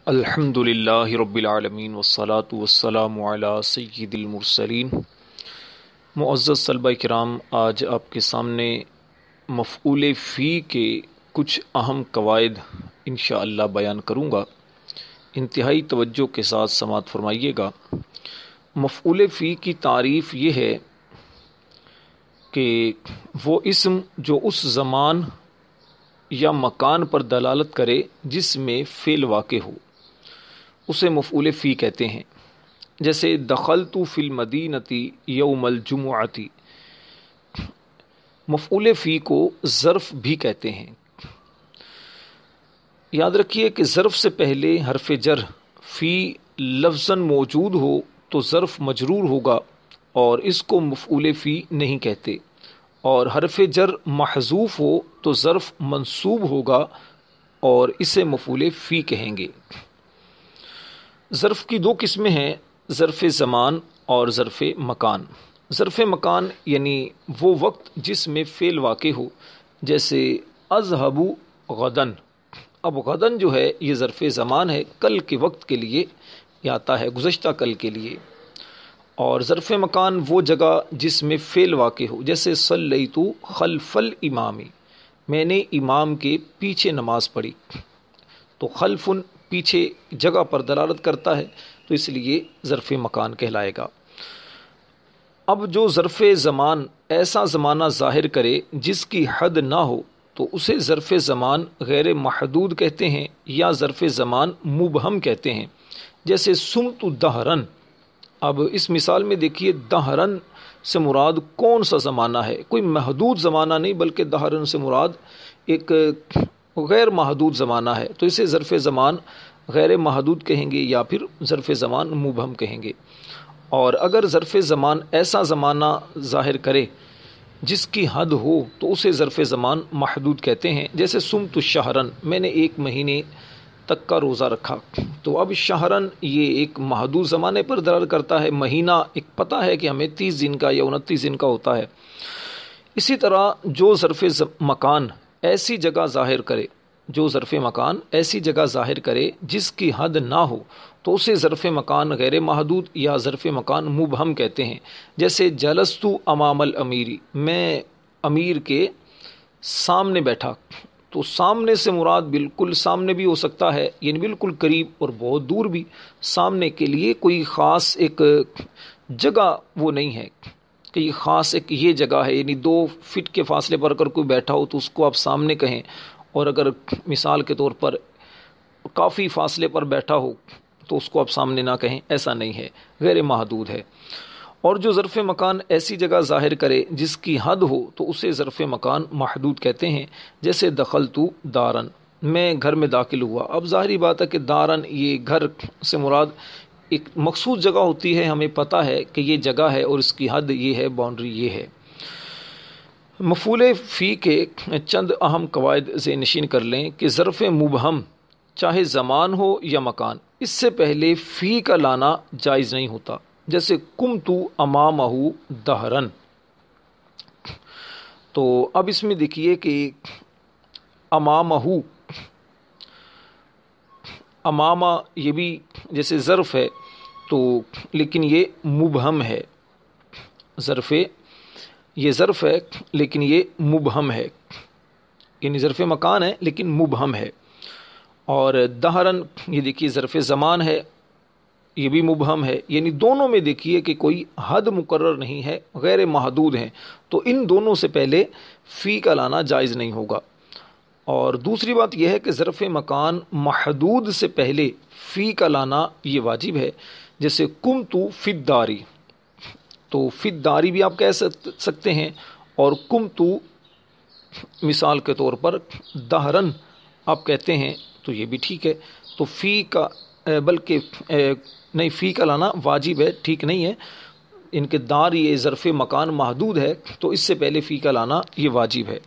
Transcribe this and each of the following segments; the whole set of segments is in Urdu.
الحمد للہ رب العالمین والصلاة والسلام علی سید المرسلین۔ معزز طلبہ کرام، آج آپ کے سامنے مفعول فی کے کچھ اہم قواعد انشاءاللہ بیان کروں گا۔ انتہائی توجہ کے ساتھ سماعت فرمائیے گا۔ مفعول فی کی تعریف یہ ہے کہ وہ اسم جو اس زمان یا مکان پر دلالت کرے جس میں فعل واقع ہو، اسے مفعول فی کہتے ہیں۔ جیسے دخلت فی المدینۃ یوم الجمعۃ، مفعول فی کو ظرف بھی کہتے ہیں۔ یاد رکھیے کہ ظرف سے پہلے حرف جر فی لفظاً موجود ہو تو ظرف مجرور ہوگا اور اس کو مفعول فی نہیں کہتے، اور حرف جر محذوف ہو تو ظرف منصوب ہوگا اور اسے مفعول فی کہیں گے۔ ظرف کی دو قسمیں ہیں، ظرف زمان اور ظرف مکان۔ ظرف مکان یعنی وہ وقت جس میں فعل واقع ہو، جیسے اذهب غدن۔ اب غدن جو ہے یہ ظرف زمان ہے، کل کے وقت کے لیے یہ آتا ہے، گزشتہ کل کے لیے۔ اور ظرف مکان وہ جگہ جس میں فعل واقع ہو، جیسے صلیت خلف الامام، میں نے امام کے پیچھے نماز پڑھی۔ تو خلف پیچھے جگہ پر دلالت کرتا ہے، تو اس لیے ظرف مکان کہلائے گا۔ اب جو ظرف زمان ایسا زمانہ ظاہر کرے جس کی حد نہ ہو تو اسے ظرف زمان غیر محدود کہتے ہیں یا ظرف زمان مبہم کہتے ہیں۔ جیسے سمت دہرن، اب اس مثال میں دیکھیے دہرن سے مراد کون سا زمانہ ہے؟ کوئی محدود زمانہ نہیں، بلکہ دہرن سے مراد ایک غیر محدود زمانہ ہے، تو اسے ظرف زمان غیر محدود کہیں گے یا پھر ظرف زمان مبہم کہیں گے۔ اور اگر ظرف زمان ایسا زمانہ ظاہر کرے جس کی حد ہو تو اسے ظرف زمان محدود کہتے ہیں۔ جیسے صمت شہرن، میں نے ایک مہینے تک کا روزہ رکھا۔ تو اب شہرن یہ ایک محدود زمانے پر دلالت کرتا ہے، مہینہ ایک پتہ ہے کہ ہمیں 30 دن کا یا 29 دن کا ہوتا ہے۔ اسی طرح جو ظرف مکان ایسی جگہ ظاہر کرے، جو ظرف مکان ایسی جگہ ظاہر کرے جس کی حد نہ ہو تو اسے ظرف مکان غیر محدود یا ظرف مکان مبہم کہتے ہیں۔ جیسے جلست امام الامیر، میں امیر کے سامنے بیٹھا۔ تو سامنے سے مراد بالکل سامنے بھی ہو سکتا ہے، یعنی بالکل قریب، اور بہت دور بھی۔ سامنے کے لیے کوئی خاص ایک جگہ وہ نہیں ہے کہ یہ خاص ایک یہ جگہ ہے، یعنی 2 فٹ کے فاصلے پر اگر کوئی بیٹھا ہو تو اس کو آپ سامنے کہیں، اور اگر مثال کے طور پر کافی فاصلے پر بیٹھا ہو تو اس کو آپ سامنے نہ کہیں، ایسا نہیں ہے، غیر محدود ہے۔ اور جو ظرف مکان ایسی جگہ ظاہر کرے جس کی حد ہو تو اسے ظرف مکان محدود کہتے ہیں۔ جیسے دخلت دارن، میں گھر میں داخل ہوا۔ اب ظاہری بات ہے کہ دارن یہ گھر سے مراد ایک مخصوص جگہ ہوتی ہے، ہمیں پتہ ہے کہ یہ جگہ ہے اور اس کی حد یہ ہے، باؤنڈری یہ ہے۔ مفعول فی کے چند اہم قواعد ذہن نشین کر لیں کہ ظرف مبہم چاہے زمان ہو یا مکان، اس سے پہلے فی کا لانا جائز نہیں ہوتا۔ جیسے قمت امامہ دہرن۔ تو اب اس میں دیکھیے کہ امامہ، امامہ یہ بھی جیسے ظرف ہے تو لیکن یہ مبہم ہے، یہ ظرف ہے لیکن یہ مبہم ہے، یعنی ظرف مکان ہے لیکن مبہم ہے۔ اور دہرن یہ دیکھیے ظرف زمان ہے، یہ بھی مبہم ہے، یعنی دونوں میں دیکھیے کہ کوئی حد مقرر نہیں ہے، غیر محدود ہیں، تو ان دونوں سے پہلے فی کا لانا جائز نہیں ہوگا۔ اور دوسری بات یہ ہے کہ ظرف مکان محدود سے پہلے فی کا لانا یہ واجب ہے۔ جیسے قمت فی الداری، تو فی الداری بھی آپ کہہ سکتے ہیں، اور قمت مثال کے طور پر دہرن آپ کہتے ہیں تو یہ بھی ٹھیک ہے۔ تو فی کا بلکہ نہیں، فی کا لانا واجب ہے، ٹھیک نہیں ہے۔ ان کے دار یہ ظرف مکان محدود ہے تو اس سے پہلے فی کا لانا یہ واجب ہے۔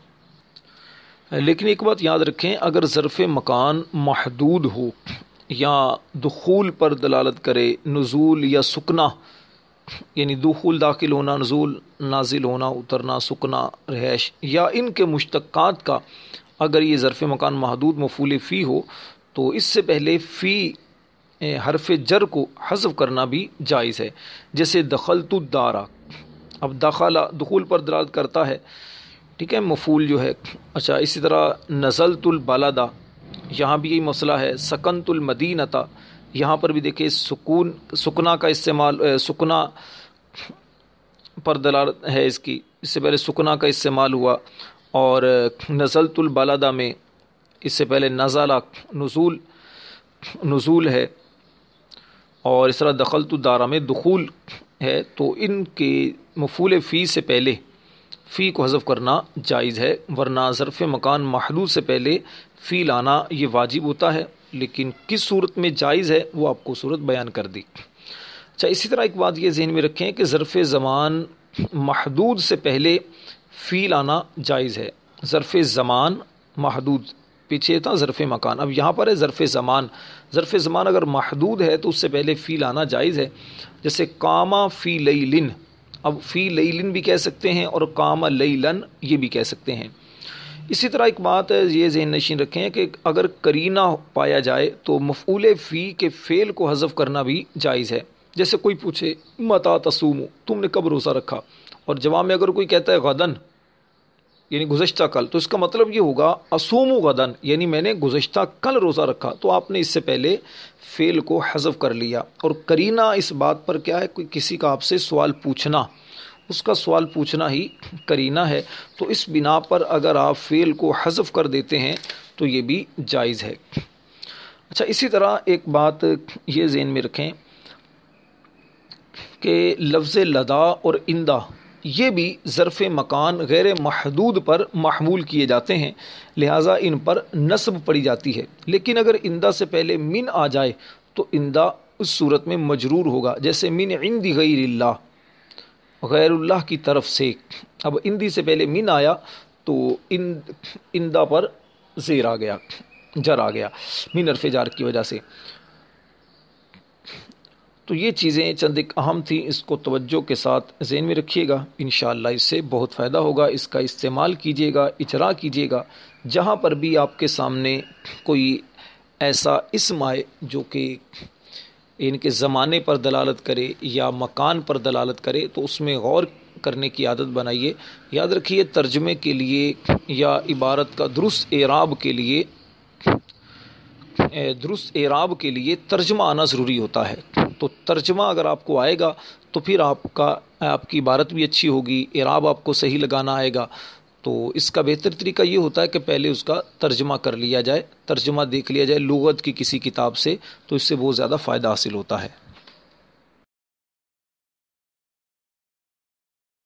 لیکن ایک بات یاد رکھیں، اگر ظرف مکان محدود ہو یا دخول پر دلالت کرے، نزول یا سکنا، یعنی دخول داخل ہونا، نزول نازل ہونا، اترنا، سکنا، رہائش، یا ان کے مشتقات کا، اگر یہ ظرف مکان محدود مفعول فی ہو تو اس سے پہلے فی حرف جر کو حذف کرنا بھی جائز ہے، جیسے دخلت الدار، اب دخول پر دلالت کرتا ہے، ٹھیک ہے، مفعول جو ہے۔ اچھا، اسی طرح نزلت البلد، یہاں بھی یہی مسئلہ ہے۔ سکنت المدینۃ، یہاں پر بھی دیکھیں سکنا کا استعمال، سکنا پر دلالت ہے اس کی، اس سے پہلے سکنا کا استعمال ہوا، اور نزلت البلد میں اس سے پہلے نزلہ نزول ہے، اور اس طرح دخلت الدار میں دخول ہے، تو ان کے مفعول فی سے پہلے فی کو حذف کرنا جائز ہے، ورنہ ظرف مکان محدود سے پہلے فی لانا یہ واجب ہوتا ہے، لیکن کس صورت میں جائز ہے وہ آپ کو صورت بیان کر دی۔ اچھا، اسی طرح ایک بات یہ ذہن میں رکھیں کہ ظرف زمان محدود سے پہلے فی لانا جائز ہے۔ ظرف زمان محدود، پیچھے تھا ظرف مکان، اب یہاں پر ہے ظرف زمان۔ ظرف زمان اگر محدود ہے تو اس سے پہلے فی لانا جائز ہے، جیسے قاما فی لیلن، اب فی لیلن بھی کہہ سکتے ہیں اور قام لیلن یہ بھی کہہ سکتے ہیں۔ اسی طرح ایک بات یہ ذہن نشین رکھیں کہ اگر قرینہ پایا جائے تو مفعول فی کے فعل کو حذف کرنا بھی جائز ہے، جیسے کوئی پوچھے متی تصوم، تم نے کب روزہ رکھا، اور جواب میں اگر کوئی کہتا ہے غدن یعنی گزشتہ کل، تو اس کا مطلب یہ ہوگا اصوم غدن، یعنی میں نے گزشتہ کل روزہ رکھا، تو آپ نے اس سے پہلے فعل کو حذف کر لیا۔ اور قرینہ اس بات پر کیا ہے، کوئی کسی کا آپ سے سوال پوچھنا، اس کا سوال پوچھنا ہی قرینہ ہے، تو اس بنا پر اگر آپ فعل کو حذف کر دیتے ہیں تو یہ بھی جائز ہے۔ اچھا، اسی طرح ایک بات یہ ذہن میں رکھیں کہ لفظ لدا اور اندہ یہ بھی ظرف مکان غیر محدود پر محمول کیے جاتے ہیں، لہٰذا ان پر نصب پڑی جاتی ہے، لیکن اگر اندہ سے پہلے من آ جائے تو اندہ اس صورت میں مجرور ہوگا، جیسے من عند غیر اللہ، غیر اللہ کی طرف سے۔ اب اندی سے پہلے من آیا تو اندہ پر زیر آ گیا، جر آ گیا من حرف جار کی وجہ سے۔ تو یہ چیزیں چند ایک اہم تھیں، اس کو توجہ کے ساتھ ذہن میں رکھیے گا، انشاءاللہ اس سے بہت فائدہ ہوگا، اس کا استعمال کیجیے گا، اجرا کیجیے گا۔ جہاں پر بھی آپ کے سامنے کوئی ایسا اسم آئے جو کہ ان کے زمانے پر دلالت کرے یا مکان پر دلالت کرے تو اس میں غور کرنے کی عادت بنائیے۔ یاد رکھیے ترجمے کے لیے یا عبارت کا درست اعراب کے لیے ترجمہ آنا ضروری ہوتا ہے، تو ترجمہ اگر آپ کو آئے گا تو پھر آپ کی عبارت بھی اچھی ہوگی، اعراب آپ کو صحیح لگانا آئے گا۔ تو اس کا بہتر طریقہ یہ ہوتا ہے کہ پہلے اس کا ترجمہ کر لیا جائے، ترجمہ دیکھ لیا جائے لغت کی کسی کتاب سے، تو اس سے بہت زیادہ فائدہ حاصل ہوتا ہے۔